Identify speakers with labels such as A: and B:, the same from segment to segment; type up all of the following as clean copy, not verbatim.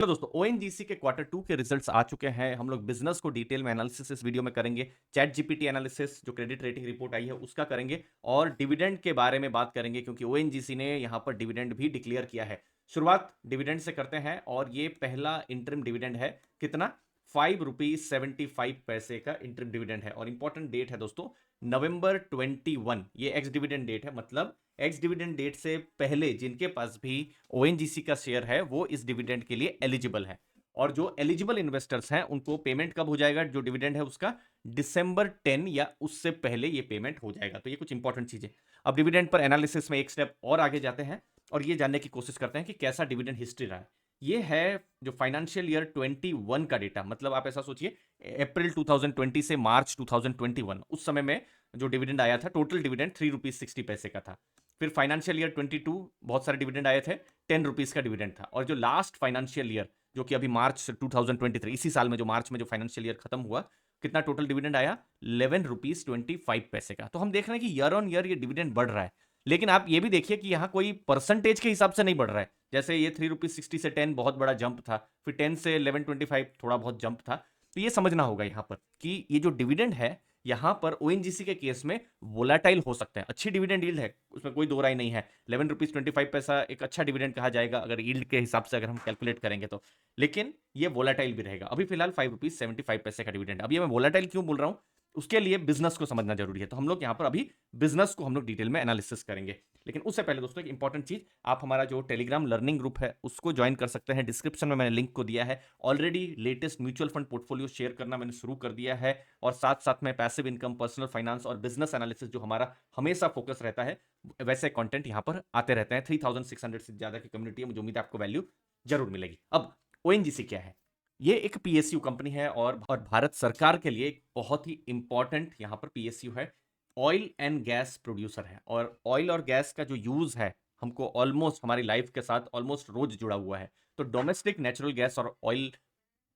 A: Hello दोस्तों, ONGC के quarter to के रिजल्ट्स आ चुके हैं। हम लोग बिजनेस को डिटेल में एनालिसिस इस वीडियो में करेंगे। चैट जीपीटी एनालिसिस जो क्रेडिट रेटिंग रिपोर्ट आई है उसका करेंगे और डिविडेंड के बारे में बात करेंगे क्योंकि ओएनजीसी ने यहां पर डिविडेंड भी डिक्लेयर किया है। शुरुआत डिविडेंड से करते हैं और ये पहला इंटरिम डिविडेंड है। कितना? ₹5.75 का इंटरिम डिविडेंड है और इंपॉर्टेंट डेट है दोस्तों, नवंबर 21। ये एक्स डिविडेंड डेट है, मतलब एक्स डिविडेंड डेट से पहले जिनके पास भी ओएनजीसी का शेयर है वो इस डिविडेंड के लिए एलिजिबल है। और जो एलिजिबल इन्वेस्टर्स हैं उनको पेमेंट कब हो जाएगा? जो डिविडेंड है उसका दिसंबर 10 या उससे पहले ये पेमेंट हो जाएगा। तो ये कुछ इंपॉर्टेंट चीजें। अब डिविडेंड पर एनालिसिस में एक स्टेप और आगे जाते हैं और ये जानने की कोशिश करते हैं कि कैसा डिविडेंड हिस्ट्री रहा है। ये है जो फाइनेंशियल ईयर 21 का डेटा, मतलब आप ऐसा सोचिए अप्रैल 2020 से मार्च 2021 उस समय में जो डिविडेंड आया था, टोटल डिविडेंड ₹3.60 का था। फिर फाइनेंशियल ईयर 22 बहुत सारे डिविडेंड आए थे, ₹10 का डिविडेंड था। और जो लास्ट फाइनेंशियल ईयर जो कि अभी मार्च 2023 इसी साल में जो मार्च में जो फाइनेंशियल ईयर खत्म हुआ, कितना टोटल डिविडेंड आया? ₹11.25 का। तो हम देख रहे हैं कि ईयर ऑन ईयर ये डिविडेंड बढ़ रहा है। लेकिन आप ये भी देखिए कि यहाँ कोई परसेंटेज के हिसाब से नहीं बढ़ रहा है। जैसे ये ₹3.60 से 10 बहुत बड़ा जंप था, फिर 10 से 11.25 थोड़ा बहुत जंप था। तो ये समझना होगा यहाँ पर कि ये जो डिविडेंड है यहां पर ओएनजीसी के केस में वोलाटाइल हो सकते हैं। अच्छी डिविडेंड यील्ड है, उसमें कोई दो राय नहीं है। ₹11.25 एक अच्छा डिविडेंड कहा जाएगा अगर यील्ड के हिसाब से अगर हम कैलकुलेट करेंगे तो। लेकिन ये वोलाटाइल भी रहेगा। अभी फिलहाल ₹5.75 का डिविडेंड। अभी मैं वोलाटाइल क्यों बोल रहा हूं, उसके लिए बिजनेस को समझना जरूरी है। तो हम लोग यहाँ पर अभी बिजनेस को हम लोग डिटेल में एनालिसिस करेंगे। लेकिन उससे पहले दोस्तों एक इंपॉर्टेंट चीज, आप हमारा जो टेलीग्राम लर्निंग ग्रुप है उसको ज्वाइन कर सकते हैं। डिस्क्रिप्शन में मैंने लिंक को दिया है। Already latest mutual fund portfolio share करना मैंने शुरू कर दिया है और साथ साथ में पैसिव इनकम, पर्सनल फाइनेंस और बिजनेस एनालिसिस जो हमारा हमेशा फोकस रहता है, वैसे कंटेंट यहाँ पर आते रहते हैं। 3600 से ज्यादा की कम्युनिटी है, मुझे उम्मीद है आपको वैल्यू जरूर मिलेगी। अब ओएनजीसी क्या है? ये एक पीएसयू कंपनी है और भारत सरकार के लिए एक बहुत ही इंपॉर्टेंट यहाँ पर पीएसयू है। ऑयल एंड गैस प्रोड्यूसर है और ऑयल और गैस का जो यूज है हमको ऑलमोस्ट हमारी लाइफ के साथ ऑलमोस्ट रोज जुड़ा हुआ है। तो डोमेस्टिक नेचुरल गैस और ऑयल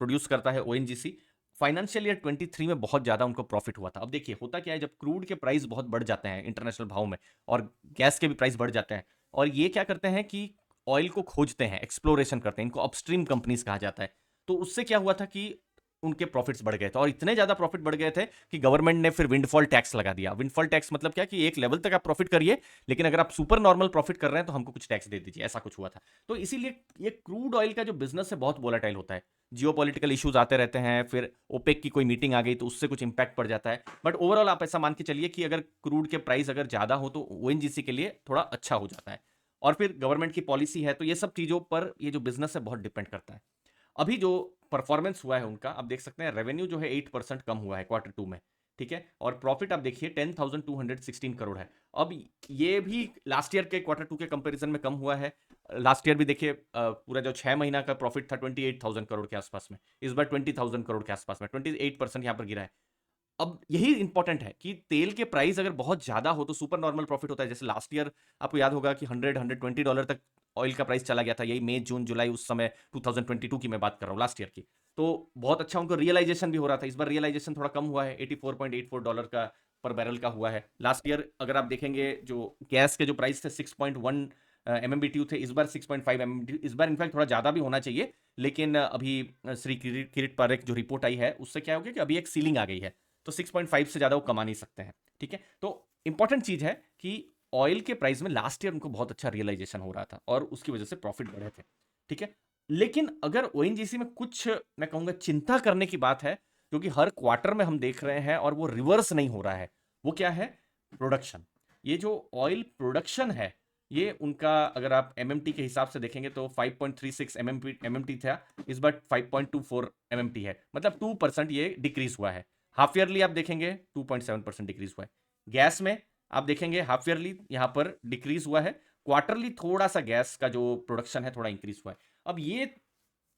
A: प्रोड्यूस करता है ओएनजीसी। फाइनेंशियल ईयर 23 में बहुत ज्यादा उनको प्रॉफिट हुआ था। अब देखिए होता क्या है, जब क्रूड के प्राइस बहुत बढ़ जाते हैं इंटरनेशनल भाव में और गैस के भी प्राइस बढ़ जाते हैं, और ये क्या करते हैं कि ऑयल को खोजते हैं, एक्सप्लोरेशन करते हैं, इनको अपस्ट्रीम कंपनीज कहा जाता है। तो उससे क्या हुआ था कि उनके प्रॉफिट्स बढ़ गए थे और इतने ज्यादा प्रॉफिट बढ़ गए थे कि गवर्नमेंट ने फिर विंडफॉल टैक्स लगा दिया। विंडफॉल टैक्स मतलब क्या कि एक लेवल तक आप प्रॉफिट करिए, लेकिन अगर आप सुपर नॉर्मल प्रॉफिट कर रहे हैं तो हमको कुछ टैक्स दे दीजिए, ऐसा कुछ हुआ था। तो इसीलिए ये क्रूड ऑयल का जो बिजनेस है बहुत वोलाटाइल होता है। जियोपॉलिटिकल इश्यूज आते रहते हैं, फिर ओपेक की कोई मीटिंग आ गई तो उससे कुछ इंपैक्ट पड़ जाता है। बट ओवरऑल आप ऐसा मान के चलिए कि अगर क्रूड के प्राइस अगर ज्यादा हो तो ओएनजीसी के लिए थोड़ा अच्छा हो जाता है। और फिर गवर्नमेंट की पॉलिसी है, तो ये सब चीजों पर ये जो बिजनेस है बहुत डिपेंड करता है। अभी जो परफॉर्मेंस हुआ है उनका, आप देख सकते हैं रेवेन्यू जो है 8% कम हुआ है क्वार्टर टू में। ठीक है, और प्रॉफिट आप देखिए 10,216 करोड़ है। अब ये भी लास्ट ईयर के क्वार्टर टू के कंपैरिजन में कम हुआ है। लास्ट ईयर भी देखिए पूरा जो 6 महीना का प्रॉफिट था 28,000 करोड़ के आसपास में, इस बार 20,000 करोड़ के आसपास में 28% यहाँ पर गिरा है। अब यही इंपॉर्टेंट है कि तेल के प्राइस अगर बहुत ज्यादा हो तो सुपर नॉर्मल प्रॉफिट होता है। जैसे लास्ट ईयर आपको याद होगा कि 100-120 डॉलर तक ऑयल का प्राइस चला गया था, यही मई जून जुलाई उस समय 2022 की मैं बात कर रहा हूँ, लास्ट ईयर की। तो बहुत अच्छा उनको रियलाइजेशन भी हो रहा था। इस बार रियलाइजेशन थोड़ा कम हुआ है, $84.84 का पर बैरल का हुआ है। लास्ट ईयर अगर आप देखेंगे जो गैस के जो प्राइस थे 6.1 MMBTU थे, इस बार 6.5 MMBTU, इस बार इनफैक्ट थोड़ा ज्यादा भी होना चाहिए। लेकिन अभी श्री किरीट पारेख जो रिपोर्ट आई है उससे क्या हो गया कि अभी एक सीलिंग आ गई है, तो 6.5 से ज्यादा वो कमा नहीं सकते हैं। ठीक है, तो इंपॉर्टेंट चीज है कि ऑयल के प्राइस में लास्ट ईयर उनको बहुत अच्छा रियलाइजेशन हो रहा था और उसकी वजह से प्रॉफिट बढ़े थे। ठीक है, लेकिन अगर ओएनजीसी में कुछ मैं कहूंगा चिंता करने की बात है, क्योंकि हर क्वार्टर में हम देख रहे हैं और वो रिवर्स नहीं हो रहा है, वो क्या है? प्रोडक्शन। ये जो ऑयल प्रोडक्शन है ये उनका अगर आप एमएमटी के हिसाब से देखेंगे तो 5.36 एमएमटी था, इस बार 5.24 एमएमटी है, मतलब 2% ये डिक्रीज हुआ है। हाफ ईयरली आप देखेंगे 2.7% डिक्रीज हुआ है। गैस में आप देखेंगे हाफ ईयरली यहां पर डिक्रीज हुआ है, क्वार्टरली थोड़ा सा गैस का जो प्रोडक्शन है थोड़ा इंक्रीज हुआ है। अब ये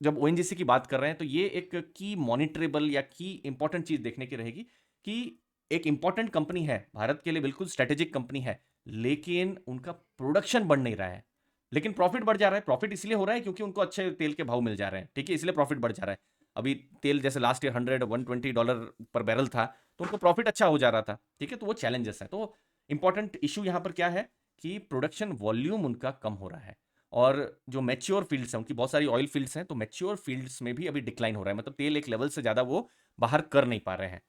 A: जब ओएनजीसी की बात कर रहे हैं तो ये एक की मॉनिटरेबल या की इंपॉर्टेंट चीज देखने की रहेगी कि एक इंपॉर्टेंट कंपनी है, भारत के लिए बिल्कुल स्ट्रेटेजिक कंपनी है, लेकिन उनका प्रोडक्शन बढ़ नहीं रहा है, लेकिन प्रॉफिट बढ़ जा रहा है। प्रॉफिट इसलिए हो रहा है क्योंकि उनको अच्छे तेल के भाव मिल जा रहे हैं। ठीक है, इसलिए प्रॉफिट बढ़ जा रहा है। अभी तेल जैसे लास्ट ईयर 100-120 डॉलर पर बैरल था तो उनको प्रॉफिट अच्छा हो जा रहा था। ठीक है, तो वो चैलेंजेस है। तो इंपॉर्टेंट इशू यहां पर क्या है कि प्रोडक्शन वॉल्यूम उनका कम हो रहा है और जो मैच्योर फील्ड्स हैं, उनकी बहुत सारी ऑयल फील्ड्स हैं, तो मैच्योर फील्ड्स में भी अभी डिक्लाइन हो रहा है, मतलब तेल एक लेवल से ज़्यादा वो बाहर कर नहीं पा रहे हैं।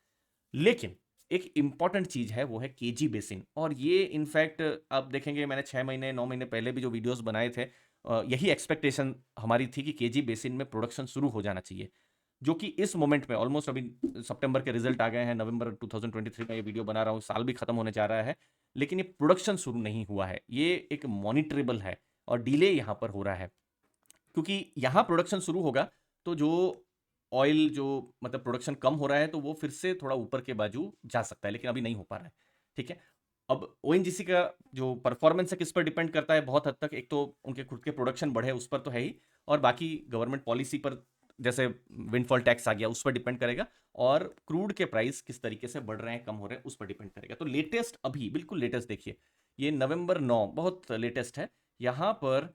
A: लेकिन एक इंपॉर्टेंट चीज़ है, वो है केजी बेसिन, और ये इनफैक्ट आप देखेंगे मैंने 6 महीने 9 महीने पहले भी जो वीडियोस बनाए थे, यही एक्सपेक्टेशन हमारी थी कि केजी बेसिन में प्रोडक्शन शुरू हो जाना चाहिए, जो कि इस मोमेंट में ऑलमोस्ट अभी सितंबर के रिजल्ट आ गए हैं, नवंबर 2023 में ये वीडियो बना रहा हूँ, साल भी खत्म होने जा रहा है, लेकिन ये प्रोडक्शन शुरू नहीं हुआ है। ये एक मॉनिटरेबल है और डिले यहाँ पर हो रहा है, क्योंकि यहाँ प्रोडक्शन शुरू होगा तो जो ऑयल जो मतलब प्रोडक्शन कम हो रहा है तो वो फिर से थोड़ा ऊपर के बाजू जा सकता है, लेकिन अभी नहीं हो पा रहा है। ठीक है, अब ओएनजीसी का जो परफॉर्मेंस है किस पर डिपेंड करता है बहुत हद तक, एक तो उनके खुद के प्रोडक्शन बढ़े उस पर तो है ही, और बाकी गवर्नमेंट पॉलिसी पर, जैसे विंडफॉल टैक्स आ गया उस पर डिपेंड करेगा, और क्रूड के प्राइस किस तरीके से बढ़ रहे हैं कम हो रहे हैं उस पर डिपेंड करेगा। तो लेटेस्ट, अभी बिल्कुल लेटेस्ट देखिए, ये नवंबर 9 बहुत लेटेस्ट है, यहाँ पर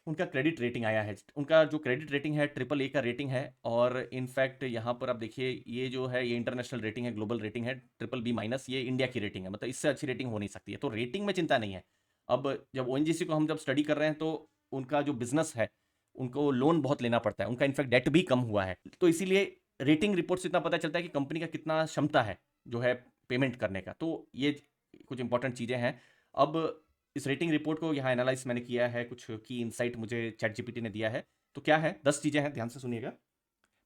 A: उनका क्रेडिट रेटिंग आया है। उनका जो क्रेडिट रेटिंग है ट्रिपल ए का रेटिंग है, और इनफैक्ट यहाँ पर आप देखिए ये जो है ये इंटरनेशनल रेटिंग है, ग्लोबल रेटिंग है ट्रिपल बी माइनस, ये इंडिया की रेटिंग है, मतलब इससे अच्छी रेटिंग हो नहीं सकती है, तो रेटिंग में चिंता नहीं है। अब जब ओएनजीसी को हम जब स्टडी कर रहे हैं तो उनका जो बिजनेस है उनको लोन बहुत लेना पड़ता है, उनका इनफैक्ट डेट भी कम हुआ है, तो इसीलिए रेटिंग रिपोर्ट से इतना पता चलता है कि कंपनी का कितना क्षमता है जो है पेमेंट करने का। तो ये कुछ इंपॉर्टेंट चीज़ें हैं। अब इस रेटिंग रिपोर्ट को यहाँ एनालाइज मैंने किया है, कुछ की इनसाइट मुझे चैट जीपीटी ने दिया है। तो क्या है, 10 चीज़ें हैं, ध्यान से सुनिएगा।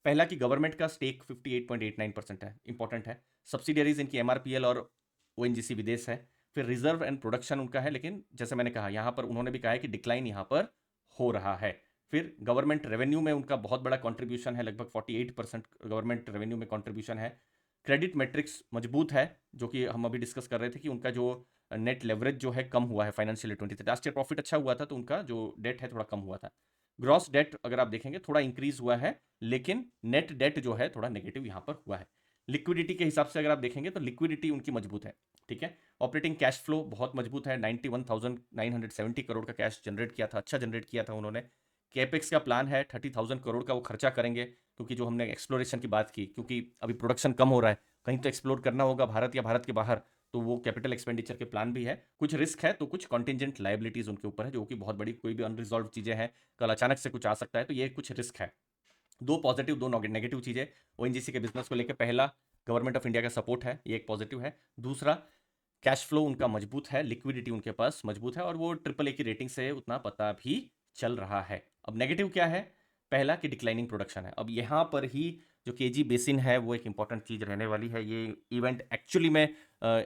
A: पहला कि गवर्नमेंट का स्टेक 58.89% है, इंपॉर्टेंट है। सब्सिडियरीज इनकी एमआरपीएल और ओएनजीसी विदेश है। फिर रिजर्व एंड प्रोडक्शन उनका है, लेकिन जैसे मैंने कहा यहाँ पर उन्होंने भी कहा है कि डिक्लाइन यहाँ पर हो रहा है। फिर गवर्नमेंट रेवेन्यू में उनका बहुत बड़ा कंट्रीब्यूशन है, लगभग 48% गवर्नमेंट रेवेन्यू में कंट्रीब्यूशन है। क्रेडिट मैट्रिक्स मजबूत है, जो कि हम अभी डिस्कस कर रहे थे कि उनका जो नेट लेवरेज जो है कम हुआ है financial year 23, last year profit अच्छा हुआ था तो उनका जो डेट है थोड़ा कम हुआ था। ग्रॉस डेट अगर आप देखेंगे थोड़ा इंक्रीज हुआ है, लेकिन नेट डेट जो है थोड़ा नेगेटिव यहाँ पर हुआ है। लिक्विडिटी के हिसाब से अगर आप देखेंगे तो लिक्विडिटी उनकी मजबूत है। ठीक है, ऑपरेटिंग कैश फ्लो बहुत मजबूत है, 91,970 करोड़ का कैश जनरेट किया था, अच्छा जनरेट किया था उन्होंने। कैपेक्स का प्लान है 30,000 करोड़ का वो खर्चा करेंगे, क्योंकि जो हमने एक्सप्लोरेशन की बात की, क्योंकि अभी प्रोडक्शन कम हो रहा है, कहीं तो एक्सप्लोर करना होगा भारत या भारत के बाहर, तो वो कैपिटल एक्सपेंडिचर के प्लान भी है। कुछ रिस्क है तो कुछ कॉन्टिजेंट लाइबिलिटीज उनके ऊपर है, जो कि बहुत बड़ी, कोई भी अनरिजॉल्व चीज़ें हैं, कल अचानक से कुछ आ सकता है, तो ये कुछ रिस्क है। दो पॉजिटिव दो नेगेटिव चीज़ें ओएनजीसी के बिजनेस को लेकर, पहला गवर्नमेंट ऑफ इंडिया का सपोर्ट है, ये एक पॉजिटिव है। दूसरा, कैश फ्लो उनका मजबूत है, लिक्विडिटी उनके पास मजबूत है, और वो ट्रिपल ए की रेटिंग से उतना पता भी चल रहा है। अब नेगेटिव क्या है, पहला कि डिक्लाइनिंग प्रोडक्शन है। अब यहाँ पर ही जो केजी बेसिन है वो एक इंपॉर्टेंट चीज़ रहने वाली है। ये इवेंट एक्चुअली में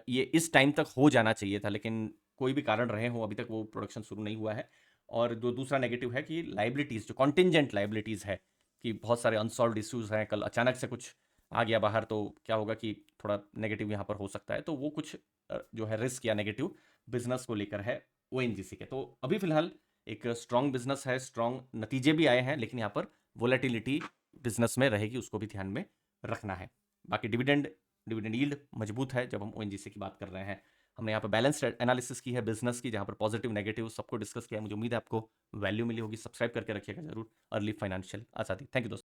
A: ये इस टाइम तक हो जाना चाहिए था, लेकिन कोई भी कारण रहे हो अभी तक वो प्रोडक्शन शुरू नहीं हुआ है। और जो दूसरा नेगेटिव है कि लाइबिलिटीज़, जो कॉन्टिजेंट लाइबिलिटीज़ है, कि बहुत सारे अनसॉल्व इश्यूज हैं, कल अचानक से कुछ आ गया बाहर तो क्या होगा कि थोड़ा नेगेटिव यहाँ पर हो सकता है, तो वो कुछ जो है रिस्क या नेगेटिव बिजनेस को लेकर है ओएनजीसी के। तो अभी फिलहाल एक स्ट्रॉन्ग बिजनेस है, स्ट्रॉन्ग नतीजे भी आए हैं, लेकिन यहाँ पर वोलेटिलिटी बिजनेस में रहेगी, उसको भी ध्यान में रखना है। बाकी डिविडेंड डिविडेंड यील्ड मजबूत है जब हम ओएनजीसी की बात कर रहे हैं। हमने यहाँ पर बैलेंस्ड एनालिसिस की है बिजनेस की, जहाँ पर पॉजिटिव नेगेटिव सबको डिस्कस किया है। मुझे उम्मीद है आपको वैल्यू मिली होगी। सब्सक्राइब करके रखिएगा जरूर। अर्ली फाइनेंशियल आज़ादी। थैंक यू दोस्तों।